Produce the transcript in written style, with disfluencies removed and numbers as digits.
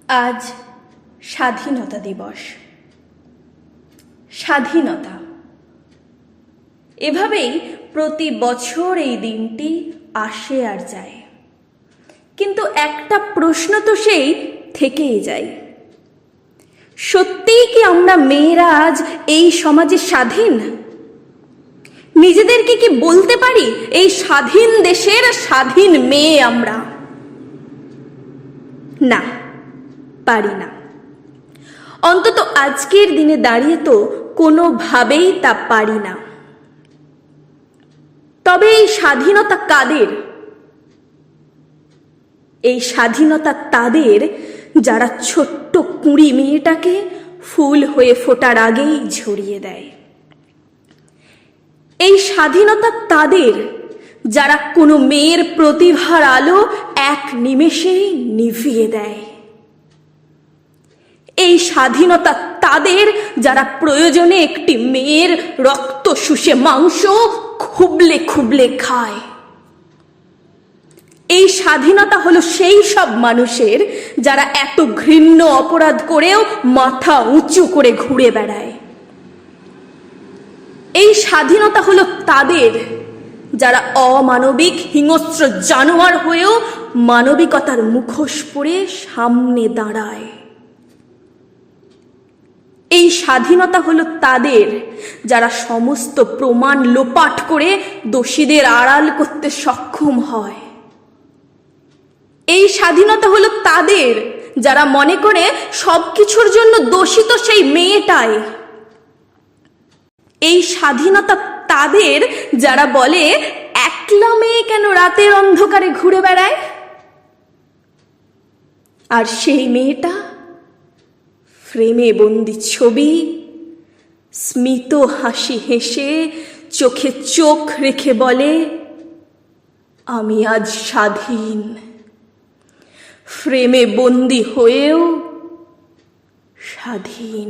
আজ স্বাধীনতা দিবস। স্বাধীনতা, এভাবেই প্রতি বছর এই দিনটি আসে আর যায়, কিন্তু একটা প্রশ্ন তো সেই থেকেই যায়, সত্যিই কি আমরা মেয়েরা আজ এই সমাজে স্বাধীন? নিজেদেরকে কি বলতে পারি এই স্বাধীন দেশের স্বাধীন মেয়ে আমরা? না, পারি না। অন্তত আজকের দিনে দাঁড়িয়ে তো কোনোভাবেই তা পারি না। তবে এই স্বাধীনতা কাদের? এই স্বাধীনতা তাদের যারা ছোট্ট কুঁড়ি মেয়েটাকে ফুল হয়ে ফোটার আগেই ঝরিয়ে দেয়। এই স্বাধীনতা তাদের যারা কোনো মেয়ের প্রতিভার আলো এক নিমেষেই নিভিয়ে দেয়। এই স্বাধীনতা তাদের যারা প্রয়োজনে একটি মেয়ের রক্ত শুষে মাংস খুবলে খুবলে খায়। এই স্বাধীনতা হলো সেই সব মানুষের যারা এত ঘৃণ্য অপরাধ করেও মাথা উঁচু করে ঘুরে বেড়ায়। এই স্বাধীনতা হলো তাদের যারা অমানবিক হিংস্র জানোয়ার হয়েও মানবিকতার মুখোশ পরে সামনে দাঁড়ায়। এই স্বাধীনতা হলো তাদের যারা সমস্ত প্রমাণ লোপাট করে দোষীদের আড়াল করতে সক্ষম হয়। এই স্বাধীনতা হলো তাদের যারা মনে করে সবকিছুর জন্য দোষিত সেই মেয়েটাই। এই স্বাধীনতা তাদের যারা বলে একলা মেয়ে কেন রাতের অন্ধকারে ঘুরে বেড়ায়, আর সেই মেয়েটা ফ্রেমে বন্দি ছবি, স্মিত হাসি হেসে চোখে চোখ রেখে বলে, আমি আজ স্বাধীন। ফ্রেমে বন্দি হয়েও স্বাধীন।